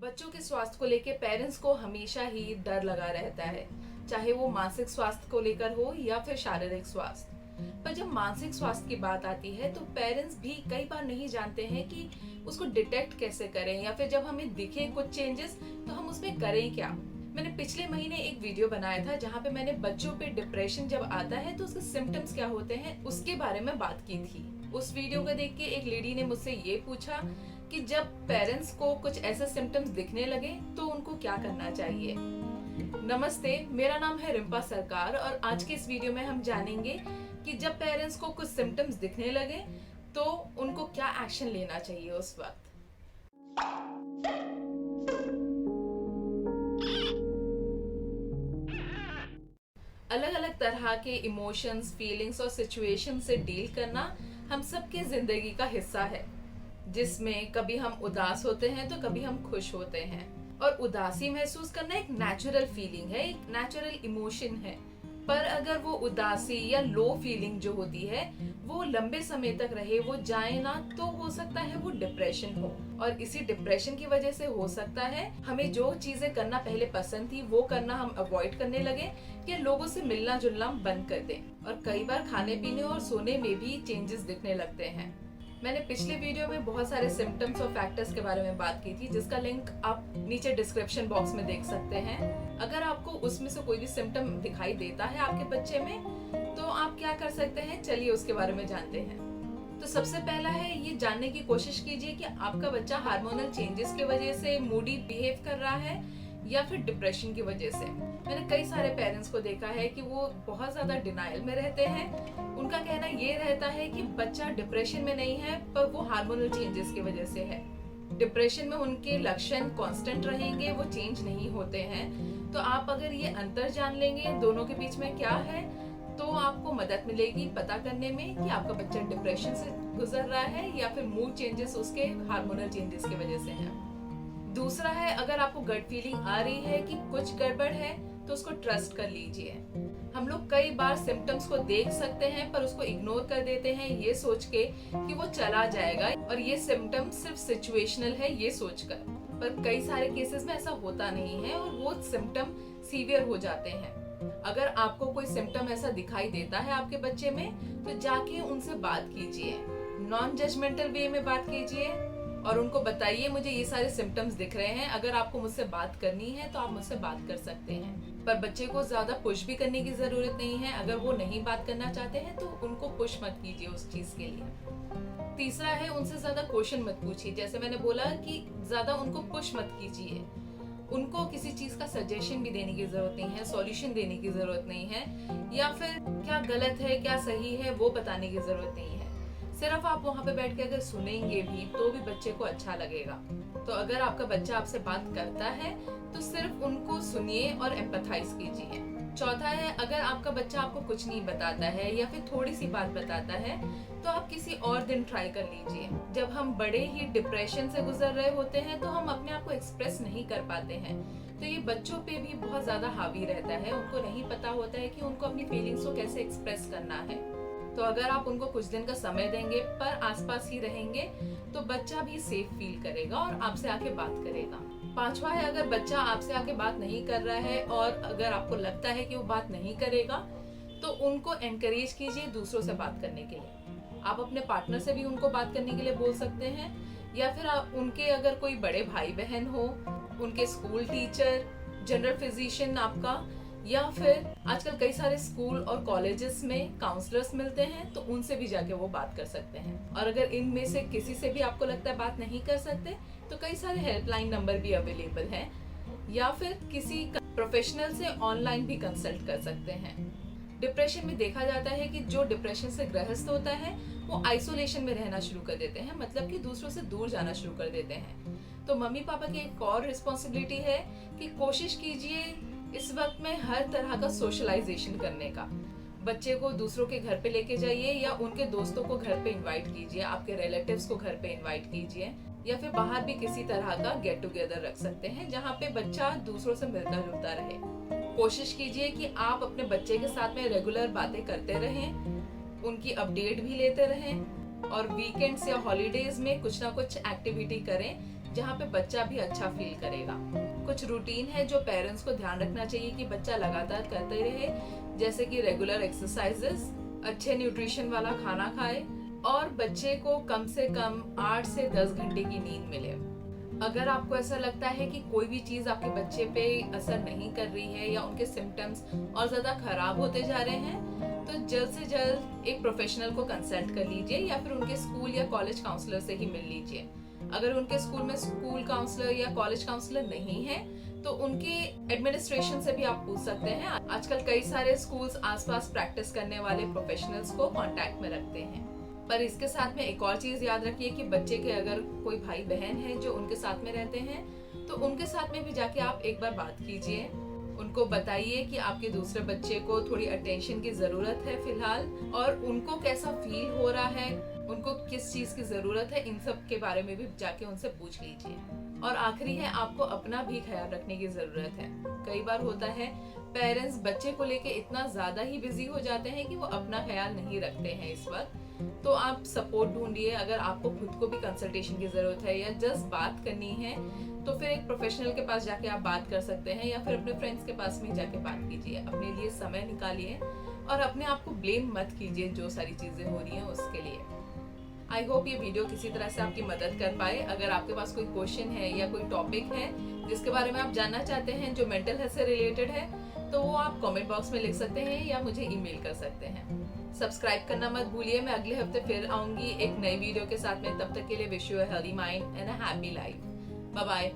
बच्चों के स्वास्थ्य को लेकर पेरेंट्स को हमेशा ही डर लगा रहता है, चाहे वो मानसिक स्वास्थ्य को लेकर हो या फिर शारीरिक स्वास्थ्य। पर जब मानसिक स्वास्थ्य की बात आती है तो पेरेंट्स भी कई बार नहीं जानते हैं कि उसको डिटेक्ट कैसे करें, या फिर जब हमें दिखे कुछ चेंजेस तो हम उसमें करें क्या। मैंने पिछले महीने एक वीडियो बनाया था जहाँ पे मैंने बच्चों पे डिप्रेशन जब आता है तो उसके सिम्टम्स क्या होते हैं उसके बारे में बात की थी। उस वीडियो को देख के एक लेडी ने मुझसे ये पूछा कि जब पेरेंट्स को कुछ ऐसे सिम्टम्स दिखने लगे तो उनको क्या करना चाहिए। नमस्ते, मेरा नाम है रिम्पा सरकार और आज के इस वीडियो में हम जानेंगे कि जब पेरेंट्स को कुछ सिम्टम्स दिखने लगे तो उनको क्या एक्शन लेना चाहिए उस वक्त। अलग अलग तरह के इमोशंस, फीलिंग्स और सिचुएशन से डील करना हम सबके जिंदगी का हिस्सा है, जिसमें कभी हम उदास होते हैं तो कभी हम खुश होते हैं। और उदासी महसूस करना एक नेचुरल फीलिंग है, एक नेचुरल इमोशन है। पर अगर वो उदासी या लो फीलिंग जो होती है वो लंबे समय तक रहे, वो जाए ना, तो हो सकता है वो डिप्रेशन हो। और इसी डिप्रेशन की वजह से हो सकता है हमें जो चीजें करना पहले पसंद थी वो करना हम अवॉइड करने लगे, या लोगों से मिलना जुलना बंद कर दें। और कई बार खाने पीने और सोने में भी चेंजेस दिखने लगते हैं। मैंने पिछले वीडियो में बहुत सारे सिम्टम्स और फैक्टर्स के बारे में बात की थी, जिसका लिंक आप नीचे डिस्क्रिप्शन बॉक्स में देख सकते हैं। अगर आपको उसमें से कोई भी सिम्टम दिखाई देता है आपके बच्चे में तो आप क्या कर सकते हैं, चलिए उसके बारे में जानते हैं। तो सबसे पहला है, ये जानने की कोशिश कीजिए कि आपका बच्चा हार्मोनल चेंजेस की वजह से मूडी बिहेव कर रहा है या फिर डिप्रेशन की वजह से। मैंने कई सारे पेरेंट्स को देखा है कि वो बहुत ज्यादा डिनायल में रहते हैं। उनका कहना ये रहता है कि बच्चा डिप्रेशन में नहीं है, पर वो हार्मोनल चेंजेस की वजह से है। डिप्रेशन में उनके लक्षण कांस्टेंट रहेंगे, वो चेंज नहीं होते हैं। तो आप अगर ये अंतर जान लेंगे दोनों के बीच में क्या है तो आपको मदद मिलेगी पता करने में कि आपका बच्चा डिप्रेशन से गुजर रहा है या फिर मूड चेंजेस उसके हार्मोनल चेंजेस की वजह से है। दूसरा है, अगर आपको गट फीलिंग आ रही है कि कुछ गड़बड़ है तो उसको ट्रस्ट कर लीजिए। हम लोग कई बार सिम्टम्स को देख सकते हैं पर उसको इग्नोर कर देते हैं ये सोच के कि वो चला जाएगा और ये सिम्टम सिर्फ सिचुएशनल है ये सोचकर। पर कई सारे केसेस में ऐसा होता नहीं है और वो सिम्टम सीवियर हो जाते हैं। अगर आपको कोई सिम्टम ऐसा दिखाई देता है आपके बच्चे में तो जाके उनसे बात कीजिए, नॉन जजमेंटल वे में बात कीजिए और उनको बताइए मुझे ये सारे सिम्टम्स दिख रहे हैं, अगर आपको मुझसे बात करनी है तो आप मुझसे बात कर सकते हैं। पर बच्चे को ज्यादा पुश भी करने की जरूरत नहीं है। अगर वो नहीं बात करना चाहते हैं तो उनको पुश मत कीजिए उस चीज के लिए। तीसरा है, उनसे ज्यादा क्वेश्चन मत पूछिए। जैसे मैंने बोला कि ज्यादा उनको पुश मत कीजिए। उनको किसी चीज का सजेशन भी देने की जरूरत नहीं है, सॉल्यूशन देने की जरूरत नहीं है, या फिर क्या गलत है क्या सही है वो बताने की जरूरत नहीं है। सिर्फ आप वहाँ पे बैठ के अगर सुनेंगे भी तो भी बच्चे को अच्छा लगेगा। तो अगर आपका बच्चा आपसे बात करता है तो सिर्फ उनको सुनिए और एम्पैथाइज कीजिए। चौथा है, अगर आपका बच्चा आपको कुछ नहीं बताता है या फिर थोड़ी सी बात बताता है तो आप किसी और दिन ट्राई कर लीजिए। जब हम बड़े ही डिप्रेशन से गुजर रहे होते हैं तो हम अपने आप को एक्सप्रेस नहीं कर पाते हैं, तो ये बच्चों पे भी बहुत ज्यादा हावी रहता है। उनको नहीं पता होता है कि उनको अपनी फीलिंग्स को कैसे एक्सप्रेस करना है। तो अगर आप उनको कुछ दिन का समय देंगे पर आसपास ही रहेंगे तो बच्चा भी सेफ फील करेगा और आपसे आके बात करेगा। पांचवा है, अगर बच्चा आपसे आके बात नहीं कर रहा है और अगर आपको लगता है कि वो बात नहीं करेगा तो उनको एनकरेज कीजिए दूसरों से बात करने के लिए। आप अपने पार्टनर से भी उनको बात करने के लिए बोल सकते हैं, या फिर उनके अगर कोई बड़े भाई बहन हो, उनके स्कूल टीचर, जनरल फिजिशियन आपका, या फिर आजकल कई सारे स्कूल और कॉलेजेस में काउंसलर्स मिलते हैं तो उनसे भी जाके वो बात कर सकते हैं। और अगर इनमें से किसी से भी आपको लगता है बात नहीं कर सकते तो कई सारे हेल्पलाइन नंबर भी अवेलेबल हैं, या फिर किसी प्रोफेशनल से ऑनलाइन भी कंसल्ट कर सकते हैं। डिप्रेशन में देखा जाता है कि जो डिप्रेशन से ग्रस्त होता है वो आइसोलेशन में रहना शुरू कर देते हैं, मतलब कि दूसरों से दूर जाना शुरू कर देते हैं। तो मम्मी पापा की एक और रिस्पॉन्सिबिलिटी है कि कोशिश कीजिए इस वक्त में हर तरह का सोशलाइजेशन करने का। बच्चे को दूसरों के घर पे लेके जाइए या उनके दोस्तों को घर पे इनवाइट कीजिए, आपके रिलेटिव्स को घर पे इनवाइट कीजिए, या फिर बाहर भी किसी तरह का गेट टुगेदर रख सकते हैं जहाँ पे बच्चा दूसरों से मिलता जुलता रहे। कोशिश कीजिए कि आप अपने बच्चे के साथ में रेगुलर बातें करते रहें, उनकी अपडेट भी लेते रहें और वीकेंड्स या हॉलीडेज में कुछ ना कुछ एक्टिविटी करें जहाँ पे बच्चा भी अच्छा फील करेगा। कुछ रूटीन है जो पेरेंट्स को ध्यान रखना चाहिए कि बच्चा लगातार करते रहे, जैसे कि रेगुलर एक्सरसाइजेस, अच्छे न्यूट्रिशन वाला खाना खाए और बच्चे को कम से कम 8 से 10 घंटे की नींद मिले। अगर आपको ऐसा लगता है कि कोई भी चीज आपके बच्चे पे असर नहीं कर रही है या उनके सिम्टम्स और ज्यादा खराब होते जा रहे हैं, तो जल्द से जल्द एक प्रोफेशनल को कंसल्ट कर लीजिए या फिर उनके स्कूल या कॉलेज काउंसलर से ही मिल लीजिए। अगर उनके स्कूल में स्कूल काउंसलर या कॉलेज काउंसलर नहीं है तो उनके एडमिनिस्ट्रेशन से भी आप पूछ सकते हैं। आजकल कई सारे स्कूल्स आसपास प्रैक्टिस करने वाले प्रोफेशनल्स को कांटेक्ट में रखते हैं। पर इसके साथ में एक और चीज याद रखिए कि बच्चे के अगर कोई भाई बहन है जो उनके साथ में रहते हैं तो उनके साथ में भी जाके आप एक बार बात कीजिए। उनको बताइए कि आपके दूसरे बच्चे को थोड़ी अटेंशन की जरूरत है फिलहाल, और उनको कैसा फील हो रहा है, उनको किस चीज की जरूरत है, इन सब के बारे में भी जाके उनसे पूछ लीजिए। और आखिरी है, आपको अपना भी ख्याल रखने की जरूरत है। कई बार होता है पेरेंट्स बच्चे को लेके इतना ज्यादा ही बिजी हो जाते हैं कि वो अपना ख्याल नहीं रखते हैं इस वक्त। तो आप सपोर्ट ढूंढिए। अगर आपको खुद को भी कंसल्टेशन की जरूरत है या जस्ट बात करनी है तो फिर एक प्रोफेशनल के पास जाके आप बात कर सकते हैं या फिर अपने फ्रेंड्स के पास में जाके बात कीजिए। अपने लिए समय निकालिए और अपने आप को ब्लेम मत कीजिए जो सारी चीजें हो रही हैं उसके लिए। आई होप ये वीडियो किसी तरह से आपकी मदद कर पाए। अगर आपके पास कोई क्वेश्चन है या कोई टॉपिक है जिसके बारे में आप जानना चाहते हैं जो मेंटल हेल्थ से रिलेटेड है, तो वो आप कमेंट बॉक्स में लिख सकते हैं या मुझे ईमेल कर सकते हैं। सब्सक्राइब करना मत भूलिए। मैं अगले हफ्ते फिर आऊंगी एक नई वीडियो के साथ में। तब तक के लिए wish you a healthy mind and a happy life. Bye bye.